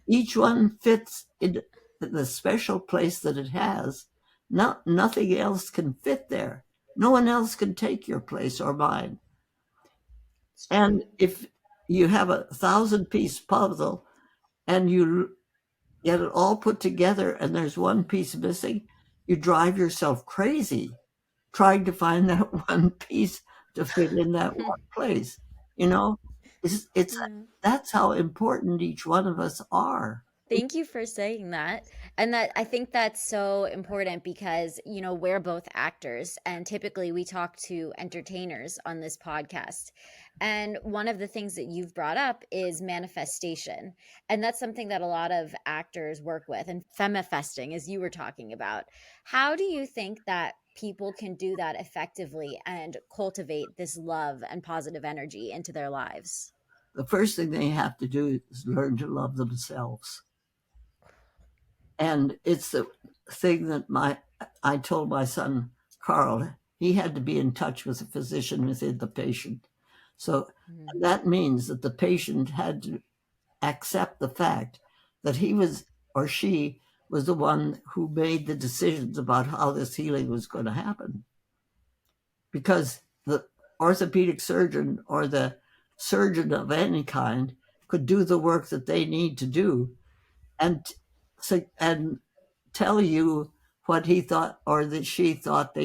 Each one fits in the special place that it has. Nothing else can fit there. No one else can take your place or mine. It's And true. if you have a 1,000-piece puzzle and you get it all put together and there's one piece missing, you drive yourself crazy trying to find that one piece to fit in that one place. You know, it's Yeah. that's how important each one of us are. Thank you for saying that. And that I think that's so important because, we're both actors and typically we talk to entertainers on this podcast. And one of the things that you've brought up is manifestation. And that's something that a lot of actors work with, and femifesting, as you were talking about. How do you think that people can do that effectively and cultivate this love and positive energy into their lives? the first thing they have to do is learn to love themselves. And it's the thing that I told my son Carl, he had to be in touch with a physician within the patient. So that means that the patient had to accept the fact that he was, or she was, the one who made the decisions about how this healing was going to happen. Because the orthopedic surgeon or the surgeon of any kind could do the work that they need to do and and tell you what he thought or that she thought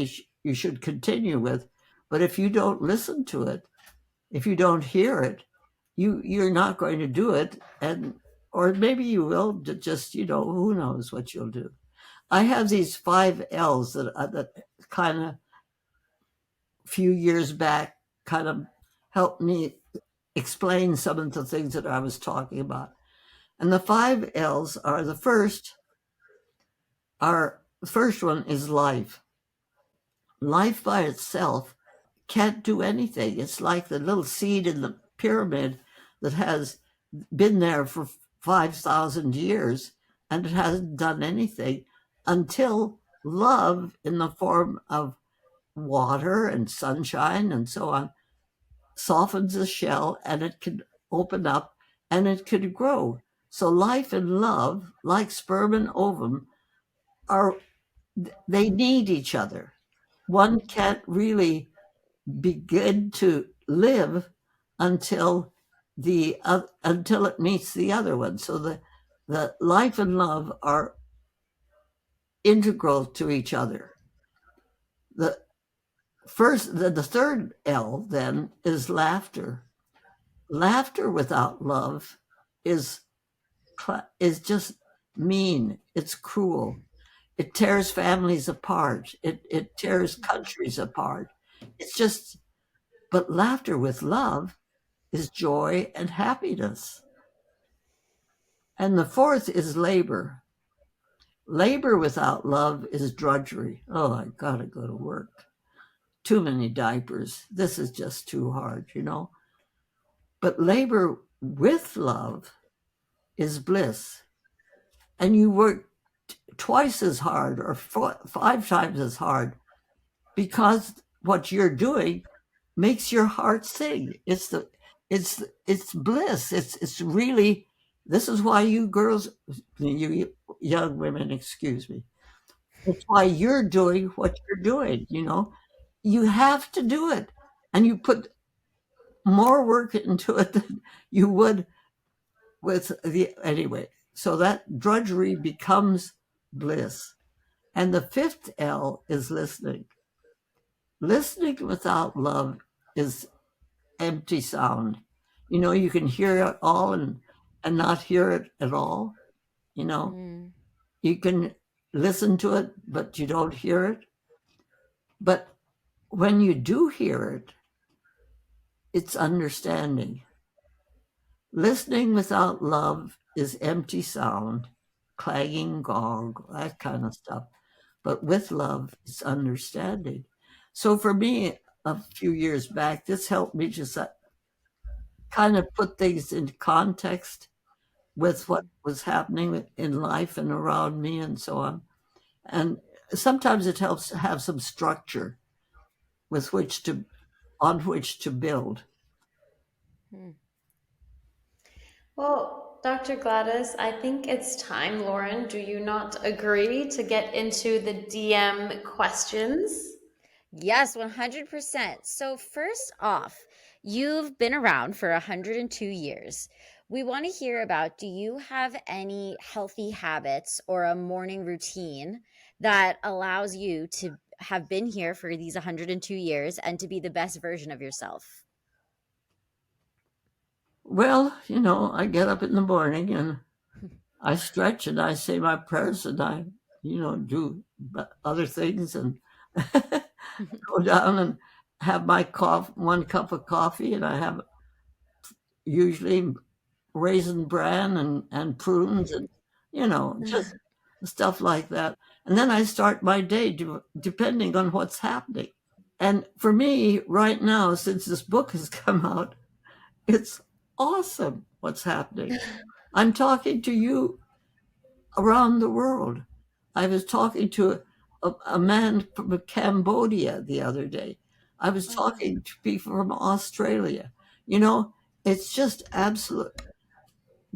you should continue with. But if you don't listen to it, if you don't hear it, you're not going to do it. And or maybe you will, just, who knows what you'll do. I have these 5 L's that kind of few years back kind of helped me explain some of the things that I was talking about. And the 5 L's are the first one is life. Life by itself can't do anything. It's like the little seed in the pyramid that has been there for 5,000 years and it hasn't done anything until love, in the form of water and sunshine and so on, softens the shell and it can open up and it could grow. So life and love, like sperm and ovum, they need each other. One can't really begin to live until it meets the other one. So the life and love are integral to each other. The third L then is laughter. Laughter without love is just mean. It's cruel. It tears families apart. It tears countries apart. But laughter with love is joy and happiness. And the fourth is labor. Labor without love is drudgery. Oh, I gotta go to work. Too many diapers. This is just too hard, But labor with love is bliss. And you work twice as hard or 5 times as hard because what you're doing makes your heart sing. It's bliss. It's really, this is why you girls, you young women, excuse me. It's why you're doing what you're doing, You have to do it. And you put more work into it than you would anyway. So that drudgery becomes bliss. And the 5th L is listening. Listening without love is empty sound. You can hear it all and not hear it at all. You can listen to it, but you don't hear it. But when you do hear it, it's understanding. Listening without love is empty sound, clanging gong, that kind of stuff. But with love, it's understanding. So for me, a few years back, this helped me just kind of put things into context with what was happening in life and around me and so on. And sometimes it helps to have some structure on which to build. Well, Dr. Gladys, I think it's time. Lauren, do you not agree to get into the DM questions? Yes, 100%. So first off, you've been around for 102 years. We want to hear about, do you have any healthy habits or a morning routine that allows you to have been here for these 102 years and to be the best version of yourself? Well, I get up in the morning and I stretch and I say my prayers and I, do other things and go down and have my 1 cup of coffee, and I have usually raisin bran and prunes and, just stuff like that. And then I start my day depending on what's happening. And for me right now, since this book has come out, it's awesome what's happening. I'm talking to you around the world. I was talking to a man from Cambodia the other day. I was Oh, wow. talking to people from Australia. You know, it's just absolute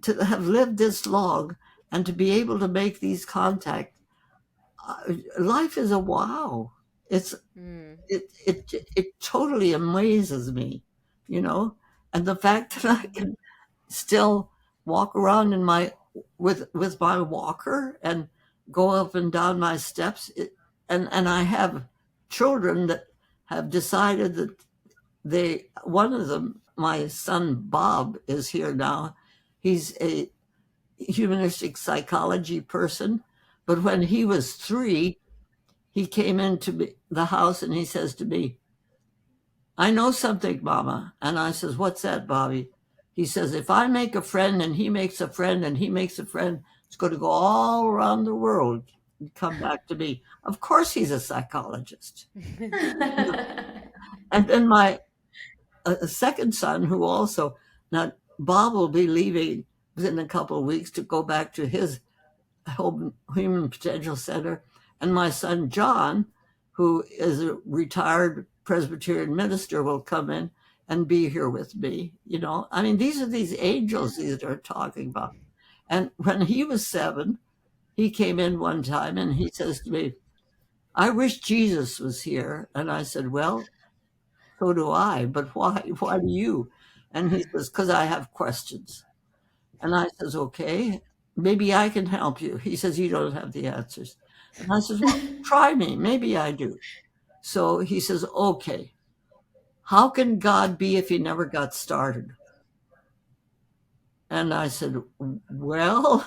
to have lived this long and to be able to make these contacts. Life is a wow. It's Mm. it totally amazes me, you know, and the fact that I can still walk around in my with my walker and go up and down my steps. And I have children that have decided that they one of them, my son Bob, is here now. He's a humanistic psychology person, but when he was 3, he came into the house and he says to me, I know something, Mama. And I says, what's that, Bobby? He says, if I make a friend and he makes a friend and he makes a friend, it's going to go all around the world and come back to me. Of course, he's a psychologist. And then my second son, who also, now Bob will be leaving within a couple of weeks to go back to his Human Potential Center. And my son, John, who is a retired Presbyterian minister, will come in and be here with me. You know, I mean, these are these angels these are talking about. And when he was 7, he came in one time and he says to me, I wish Jesus was here. And I said, well, so do I, but why? Why do you? And he says, because I have questions. And I says, okay, maybe I can help you. He says, you don't have the answers. And I says, well, try me. Maybe I do. So he says, okay, how can God be if he never got started? And I said, well,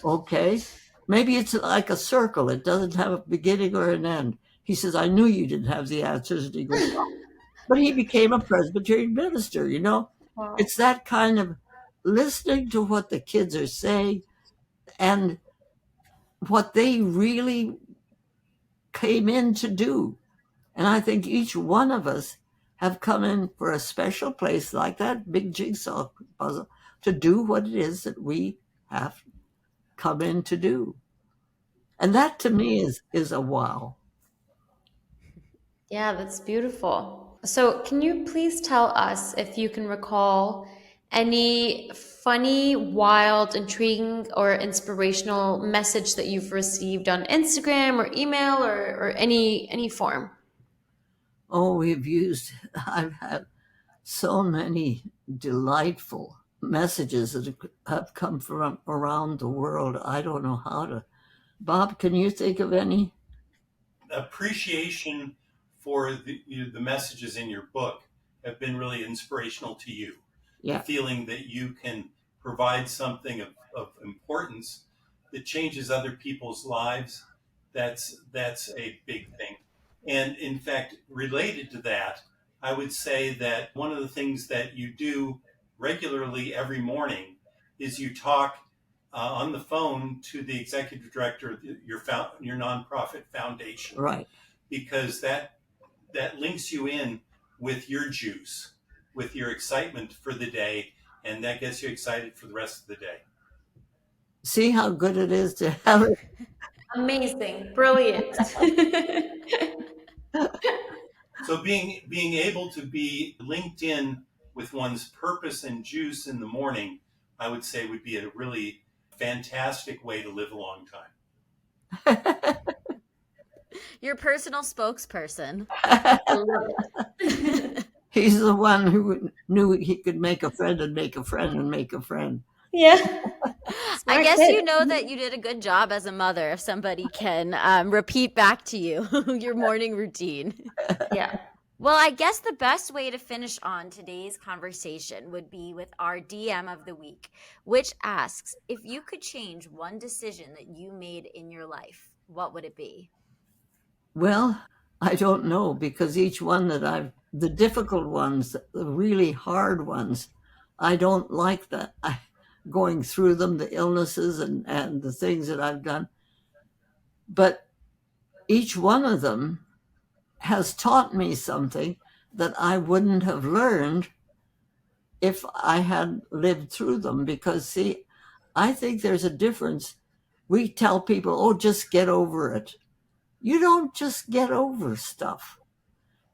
okay, maybe it's like a circle. It doesn't have a beginning or an end. He says, I knew you didn't have the answers. And he goes, oh. But he became a Presbyterian minister, you know? Wow. It's that kind of listening to what the kids are saying and what they really came in to do. And I think each one of us have come in for a special place like that big jigsaw puzzle to do what it is that we have come in to do. And that to me is a wow. Yeah, that's beautiful. So, can you please tell us if you can recall any funny, wild, intriguing, or inspirational message that you've received on Instagram or email or any form? Oh, I've had so many delightful messages that have come from around the world. I don't know how to. Bob, can you think of any? Appreciation for the messages in your book have been really inspirational to you. The Yeah, feeling that you can provide something of importance that changes other people's lives, that's a big thing. And in fact, related to that, I would say that one of the things that you do regularly every morning is you talk on the phone to the executive director of your nonprofit foundation, right. because that links you in with your juice, with your excitement for the day, and that gets you excited for the rest of the day. See how good it is to have it. Amazing, brilliant. So being able to be linked in with one's purpose and juice in the morning, I would say would be a really fantastic way to live a long time. Your personal spokesperson. I love it. He's the one who knew he could make a friend and make a friend and make a friend. Yeah. I Smart guess kid. you know that you did a good job as a mother if somebody can repeat back to you your morning routine. Yeah. Well, I guess the best way to finish on today's conversation would be with our DM of the week, which asks, if you could change one decision that you made in your life, what would it be? Well, I don't know because each one the difficult ones, the really hard ones, I don't like going through them, the illnesses and the things that I've done. But each one of them has taught me something that I wouldn't have learned if I had lived through them, because see, I think there's a difference. We tell people, oh, just get over it. You don't just get over stuff.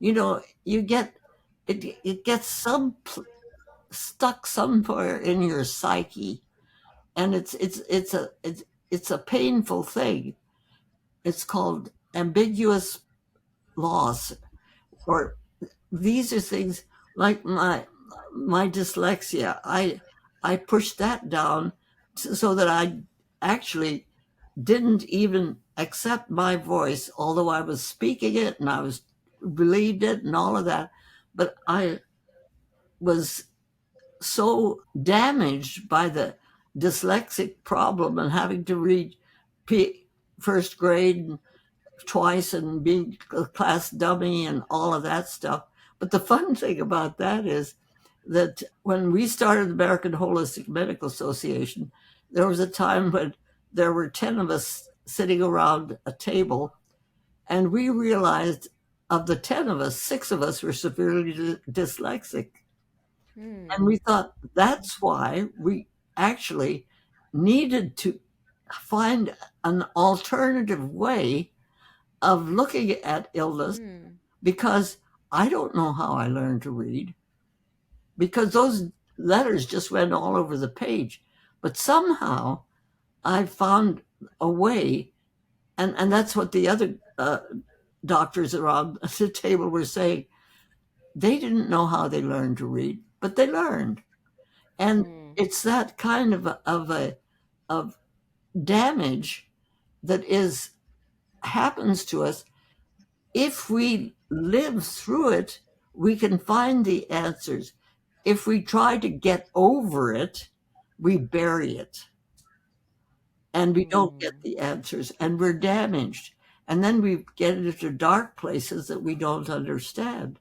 You get it gets stuck somewhere in your psyche, and it's a painful thing. It's called ambiguous loss, or these are things like my dyslexia. I pushed that down so that I actually didn't even accept my voice, although I was speaking it and I was believed it and all of that. But I was so damaged by the dyslexic problem and having to read first grade twice and being a class dummy and all of that stuff. But the fun thing about that is that when we started the American Holistic Medical Association, there was a time when there were 10 of us sitting around a table, and we realized of the 10 of us, 6 of us were severely dyslexic. And we thought that's why we actually needed to find an alternative way of looking at illness, because I don't know how I learned to read, because those letters just went all over the page. But somehow I found a way, and that's what the other doctors around the table were saying. They didn't know how they learned to read, but they learned. And it's that kind of damage that happens to us. If we live through it, we can find the answers. If we try to get over it, we bury it and we don't get the answers, and we're damaged. And then we get into dark places that we don't understand.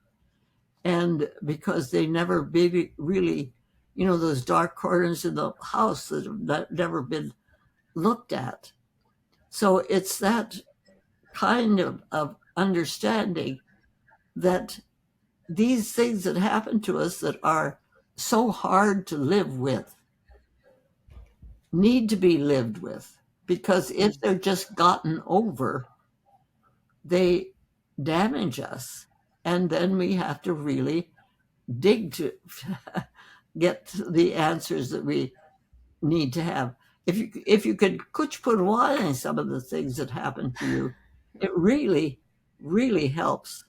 And because they never really, those dark corners in the house that have never been looked at. So it's that kind of understanding that these things that happen to us that are so hard to live with need to be lived with, because if they're just gotten over, they damage us. And then we have to really dig to get the answers that we need to have. If you could kuchpurwai some of the things that happen to you, it really, really helps.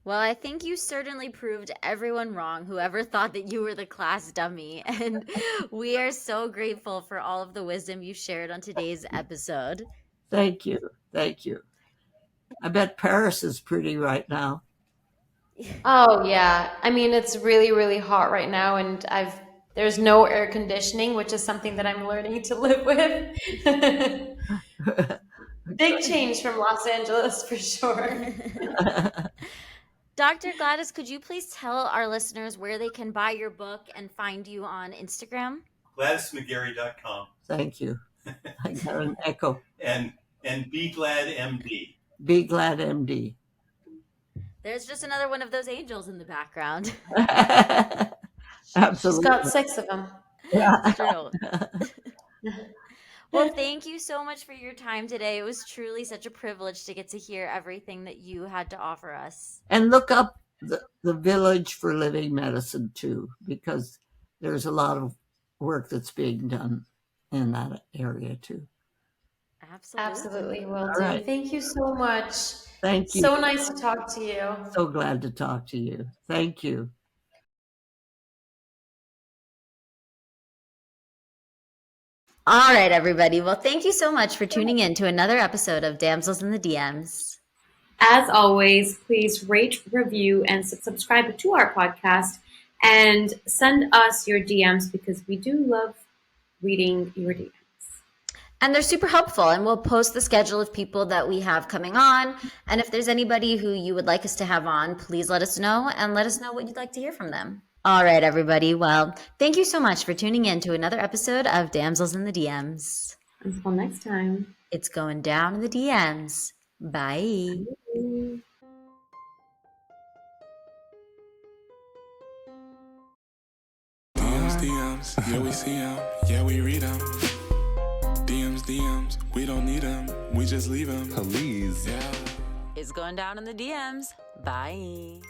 Well, I think you certainly proved everyone wrong, whoever thought that you were the class dummy. And we are so grateful for all of the wisdom you shared on today's episode. Thank you. Thank you. I bet Paris is pretty right now. Oh yeah. I mean, it's really, really hot right now, and there's no air conditioning, which is something that I'm learning to live with. Big change from Los Angeles for sure. Dr. Gladys, could you please tell our listeners where they can buy your book and find you on Instagram? GladysMcGarey.com. Thank you. I got an echo. And Be Glad MD. Be Glad MD. There's just another one of those angels in the background. Absolutely. She's got 6 of them. Yeah. True. Well, thank you so much for your time today. It was truly such a privilege to get to hear everything that you had to offer us. And look up the Village for Living Medicine too, because there's a lot of work that's being done in that area too. Absolutely. Will All do. right. Thank you so much. Thank you. So nice to talk to you. So glad to talk to you. Thank you. All right, everybody. Well, thank you so much for tuning in to another episode of Damsels in the DMs. As always, please rate, review, and subscribe to our podcast, and send us your DMs, because we do love reading your DMs. And they're super helpful, and we'll post the schedule of people that we have coming on. And if there's anybody who you would like us to have on, please let us know, and let us know what you'd like to hear from them. All right, everybody. Well, thank you so much for tuning in to another episode of Damsels in the DMs. Until next time. It's going down in the DMs. Bye. Bye. DMs, yeah, we see them, yeah, we read them. DMs, we don't need them, we just leave them. Please. Yeah. It's going down in the DMs. Bye.